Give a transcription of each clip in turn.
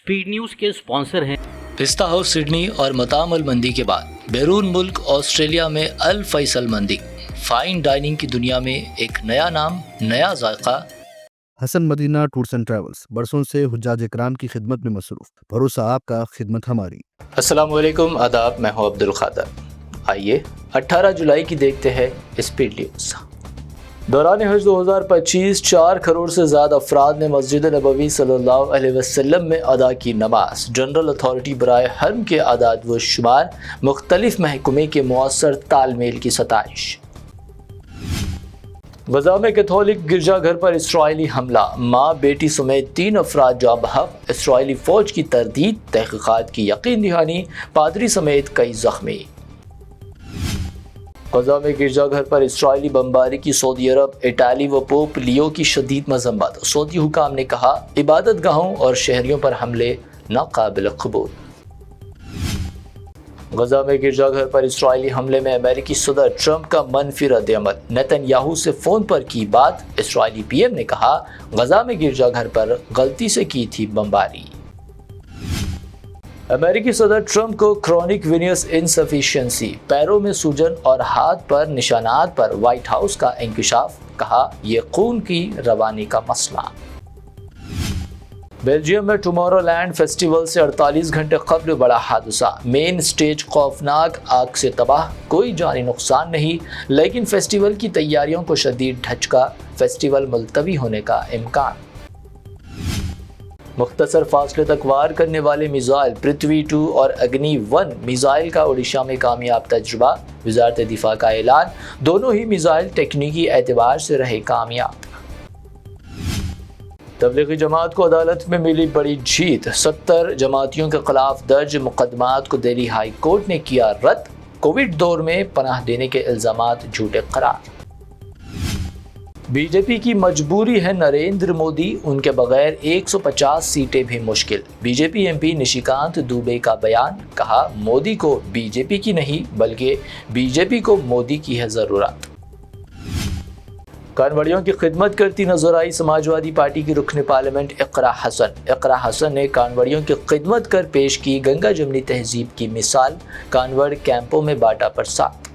Speed news के sponsor हैं पिस्ता हाउस सिडनी और मताम अल मंदी के बाद बैरून मुल्क ऑस्ट्रेलिया में अल फैसल मंदी। फाइन डाइनिंग की दुनिया में एक नया नाम, नया जायका। Hasan Madina tours and travels बरसों से हुज्जाज इकराम की खिदमत में मसरूफ, भरोसा आपका, खिदमत हमारी। अस्सलाम वालेकुम, आदाब, मैं हूं अब्दुल खादर। आइए 18 जुलाई की देखते हैं स्पीड न्यूज़। दौरान हज 2025 4 करोड़ से ज़्यादा अफराद ने मस्जिद नबवी सल्लल्लाहु अलैहि वसल्लम में अदा की नमाज। जनरल अथॉरिटी बराए हरम के आदाद व शुमार, मुख्तलिफ महकमे के मौसर तालमेल की सताइश। गजा में कैथोलिक गिरजाघर पर इसराइली हमला, माँ बेटी समेत 3 अफराद जाँ बहक। इसराइली फौज की तरदीद, तहकीकात की यकीन दहानी, पादरी समेत कई जख्मी। गजा में गिरजाघर पर इसराइली बमबारी की सऊदी अरब, इटाली व पोप लियो की शदीद मजम्मत। सऊदी हुकाम ने कहा, इबादत गाहों और शहरियों पर हमले नाकाबिल कबूल। गजा में गिरजाघर पर इसराइली हमले में अमेरिकी सदर ट्रंप का मनफी रद्द-ए-अमल। नेतन्याहू से फ़ोन पर की बात। इसराइली पीएम ने कहा, गजा में गिरजाघर पर गलती से की थी बमबारी। अमेरिकी सदर ट्रंप को क्रॉनिक वेनियस इनसफिशिएंसी, पैरों में सूजन और हाथ पर निशानात पर व्हाइट हाउस का इंकशाफ। कहा, यह खून की रवानी का मसला। बेल्जियम में टुमारोलैंड फेस्टिवल से 48 घंटे कबल बड़ा हादसा, मेन स्टेज खौफनाक आग से तबाह। कोई जानी नुकसान नहीं, लेकिन फेस्टिवल की तैयारियों को शदीद ढचका। फेस्टिवल मुलतवी होने का इम्कान। मुख्तसर फासले तक वार करने वाले मिसाइल पृथ्वी 2 और अग्नि 1 मिसाइल का ओडिशा में कामयाब तजुर्बा। वजारत दिफा का ऐलान, दोनों ही मिसाइल टेक्निकी एतबार से रहे कामयाब। तबलीगी जमात को अदालत में मिली बड़ी जीत। 70 जमातियों के खिलाफ दर्ज मुकदमात को दिल्ली हाई कोर्ट ने किया रद्द। कोविड दौर में पनाह देने के इल्जामात झूठे करार। बीजेपी की मजबूरी है नरेंद्र मोदी, उनके बगैर 150 सीटें भी मुश्किल। बीजेपी एमपी निशिकांत दुबे का बयान। कहा, मोदी को बीजेपी की नहीं बल्कि बीजेपी को मोदी की है ज़रूरत। कानवड़ियों की खिदमत करती नजर आई समाजवादी पार्टी की रुकन पार्लियामेंट इकरा हसन। इकरा हसन ने कानवड़ियों की खिदमत कर पेश की गंगा जमनी तहजीब की मिसाल। कानवड़ कैंपों में बांटा प्रसाद।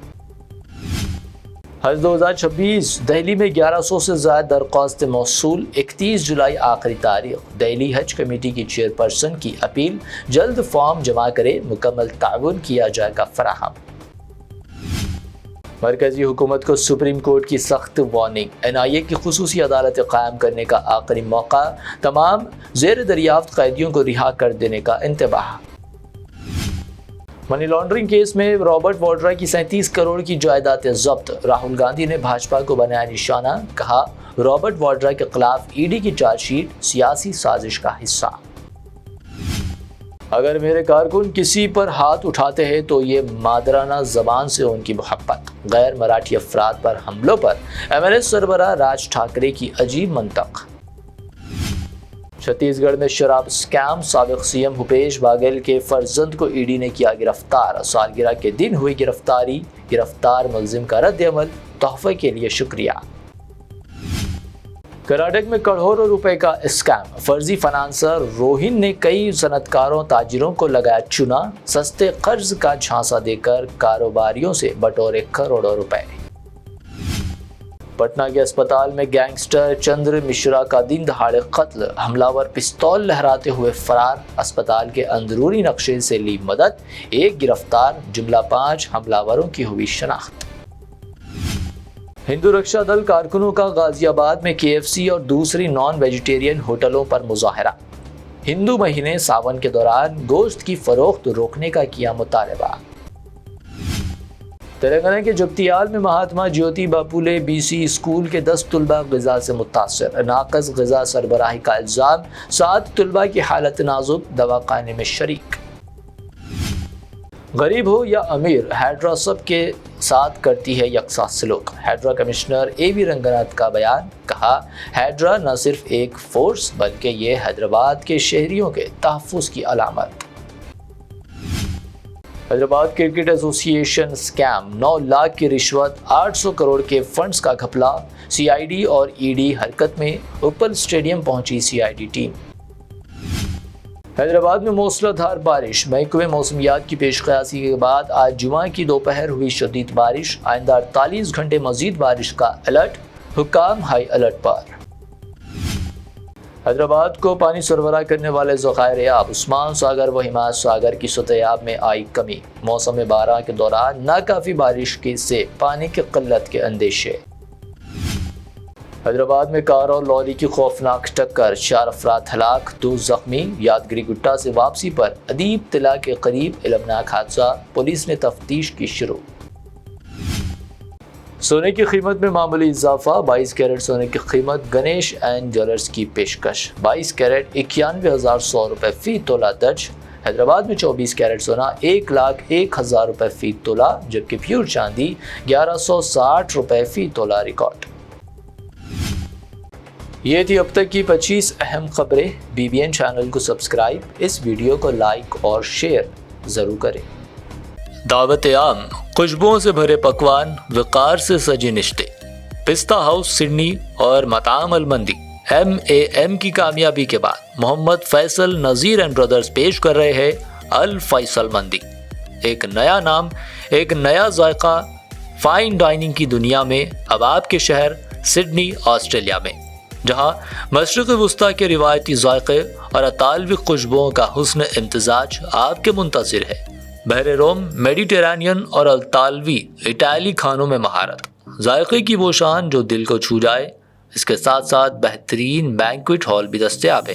हज 2026 दिल्ली में 1100 से ज़्यादा दरख्वास्त मौसूल। 31 जुलाई आखिरी तारीख। दिल्ली हज कमेटी की चेयरपर्सन की अपील, जल्द फॉर्म जमा करे, मुकम्मल ताउन किया जाएगा फराहम। मरकजी हुकूमत को सुप्रीम कोर्ट की सख्त वार्निंग। NIA की खुसूसी अदालत कायम करने का आखिरी मौका। तमाम जेर दरियाफ्त कैदियों को रिहा कर देने का इंतबाह। मनी लॉन्ड्रिंग केस में रॉबर्ट वाड्रा की 37 करोड़ की जायदाद जब्त। राहुल गांधी ने भाजपा को बनाया निशाना। कहा, रॉबर्ट वाड्रा के खिलाफ ईडी की चार्जशीट सियासी साजिश का हिस्सा। अगर मेरे कारकुन किसी पर हाथ उठाते हैं तो ये मादराना जबान से उनकी मोहब्बत। गैर मराठी अफराद पर हमलों पर MLS सरबराह राज ठाकरे की अजीब मंतक। छत्तीसगढ़ में शराब स्कैम, साबिक सीएम भूपेश बाघेल के फर्जंद को ईडी ने किया गिरफ्तार। सालगिरह के दिन हुई गिरफ्तारी। गिरफ्तार मुलजिम का रद्द-ए-अमल, तोहफे के लिए शुक्रिया। कर्नाटक में करोड़ों रुपए का स्कैम। फर्जी फाइनेंसर रोहिन ने कई सनतकारों ताजिरों को लगाया चुना। सस्ते कर्ज का झांसा देकर कारोबारियों से बटोरे करोड़ों रुपए। पटना के अस्पताल में गैंगस्टर चंद्र मिश्रा का दिन दहाड़े कत्ल। हमलावर पिस्तौल लहराते हुए फरार। अस्पताल के अंदरूनी नक्शे से ली मदद। 1 गिरफ्तार, जुमला 5 हमलावरों की हुई शनाख्त। हिंदू रक्षा दल कारकुनों का गाजियाबाद में KFC और दूसरी नॉन वेजिटेरियन होटलों पर मुजाहरा। हिंदू महीने सावन के दौरान गोश्त की फरोख्त रोकने का किया मुतालबा। तेलंगाना के जगतियाल में महात्मा ज्योति बापुले BC स्कूल के 10 तुलबा ग़िज़ा से मुतासर। नाक़स ग़िज़ा सरबराही का इल्ज़ाम। 7 तुलबा की हालत नाजुक, दवाखाने में शरीक। गरीब हो या अमीर, हैड्रा सब के साथ करती है यकसा सलूक। हैड्रा कमिश्नर AV रंगनाथ का बयान। कहा, हैड्रा न सिर्फ एक फोर्स बल्कि ये हैदराबाद के शहरियों के तहफ़्फ़ुज़ की अलामत। Hyderabad cricket association scam, 9 lakh की रिश्वत, 800 करोड़ के फंड्स का घपला। CID और ED हरकत में। उपल स्टेडियम पहुंची CID टीम। حیدرآباد میں موسلادھار بارش، محکمہ موسمیات کی پیش قیاسی کے بعد آج جمعہ کی دوپہر ہوئی شدید بارش، آئندہ 48 گھنٹے مزید بارش کا الرٹ، حکام ہائی الرٹ پر۔ حیدرآباد کو پانی سربراہ کرنے والے ذخائر آب عثمان ساگر و حمایت ساگر کی سطح آب میں آئی کمی، موسم باراں کے دوران ناکافی بارش سے پانی کی قلت کے اندیشے۔ حیدرآباد میں کار اور لوری کی خوفناک ٹکر، 4 افراد ہلاک، 2 زخمی، یادگری گٹا سے واپسی پر ادیب طلع کے قریب المناک حادثہ، پولیس نے تفتیش کی شروع۔ سونے کی قیمت میں معمولی اضافہ، 22 کیرٹ سونے کی قیمت گنیش اینڈ جیولرز کی پیشکش، 22 کیرٹ 91,100 روپے فی تولہ درج۔ حیدرآباد میں 24 کیرٹ سونا 1,01,000 روپے فی تولہ، جبکہ پیور چاندی 1,160 روپے فی تولہ ریکارڈ۔ یہ تھی اب تک کی 25 اہم خبریں۔ BBN چینل کو سبسکرائب، اس ویڈیو کو لائک اور شیئر ضرور کریں۔ دعوت عام، خوشبوؤں سے بھرے پکوان، وقار سے سجے نشتے، پستہ ہاؤس سڈنی اور مطعم المندی MAM کی کامیابی کے بعد محمد فیصل نذیر اینڈ برادرز پیش کر رہے ہیں الفیصل مندی، ایک نیا نام، ایک نیا ذائقہ فائن ڈائننگ کی دنیا میں، اب آپ کے شہر سڈنی آسٹریلیا میں، جہاں مشرق وسطیٰ کے روایتی ذائقے اور اطالوی خوشبوؤں کا حسن امتزاج آپ کے منتظر ہے۔ بحر روم، میڈیٹرینین اور اطالوی اٹالی کھانوں میں مہارت، ذائقے کی وہ شان جو دل کو چھو جائے، اس کے ساتھ ساتھ بہترین بینکویٹ ہال بھی دستیاب ہے۔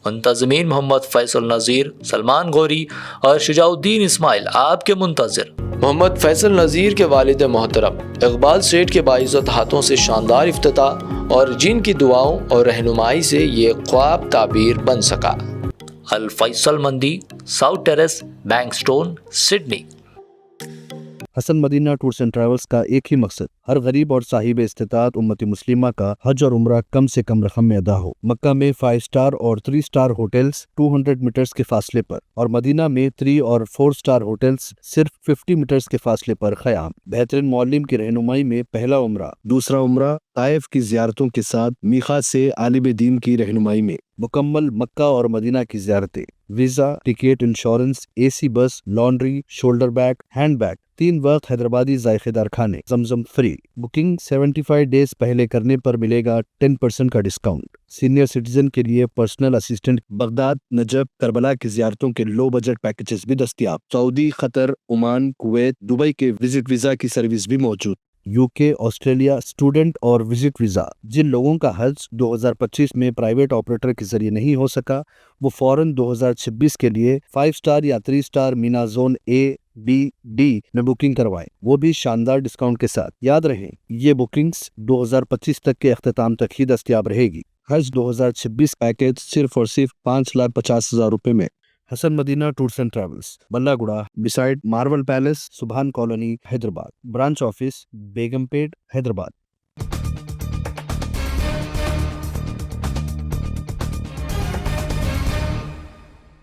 منتظمین محمد فیصل نذیر، سلمان غوری اور شجاع الدین اسماعیل آپ کے منتظر۔ محمد فیصل نذیر کے والد محترم اقبال سیٹھ کے باعزت ہاتھوں سے شاندار افتتاح اور جن کی دعاؤں اور رہنمائی سے یہ خواب تعبیر بن سکا۔ الفیصل مندی، South Terrace, Bankstown, Sydney. Hasan Madina tours and travels کا ایک ہی مقصد، ہر غریب اور صاحب استطاعت امت مسلمہ کا حج اور عمرہ کم سے کم رقم میں ادا ہو۔ مکہ میں 5 اسٹار اور 3 اسٹار ہوٹلز 200 میٹرز کے فاصلے پر، اور مدینہ میں 3 اور 4 اسٹار ہوٹلز صرف 50 میٹرز کے فاصلے پر قیام۔ بہترین معلم کی رہنمائی میں پہلا عمرہ، دوسرا عمرہ طائف کی زیارتوں کے ساتھ میقات سے عالم دین کی رہنمائی میں، مکمل مکہ اور مدینہ کی زیارتیں، visa, ticket, insurance, AC bus, laundry, shoulder bag, hand bag, 3 وقت حیدرآبادی ذائقے دار کھانے، زمزم فری۔ بکنگ 75 ڈیز پہلے کرنے پر ملے گا 10% کا ڈسکاؤنٹ۔ سینئر سٹیزن کے لیے personal assistant, Baghdad, Najaf, Karbala کی زیارتوں کے لو بجٹ پیکیجز بھی دستیاب۔ سعودی، قطر، عمان، کویت، دبئی کے وزٹ ویزا کی سروس بھی موجود۔ UK، آسٹریلیا اسٹوڈنٹ اور وزٹ ویزا، جن لوگوں کا حج 2025 میں پرائیویٹ آپریٹر کے ذریعے نہیں ہو سکا، وہ فوراً 2026 کے لیے 5 اسٹار یا 3 star Mina zone A، B، D میں بکنگ کروائیں، وہ بھی شاندار ڈسکاؤنٹ کے ساتھ۔ یاد رہیں، یہ بکنگز 2025 تک کے اختتام تک ہی دستیاب رہے گی۔ حج 2026 پیکیج صرف اور صرف 5,50,000 روپے میں۔ حسن مدینہ ٹورز اینڈ ٹریولز، بلہ گڑا، بسائڈ مارول پیلیس، سبحان کالونی، حیدرآباد۔ برانچ آفس، بیگم پیٹ، حیدرآباد۔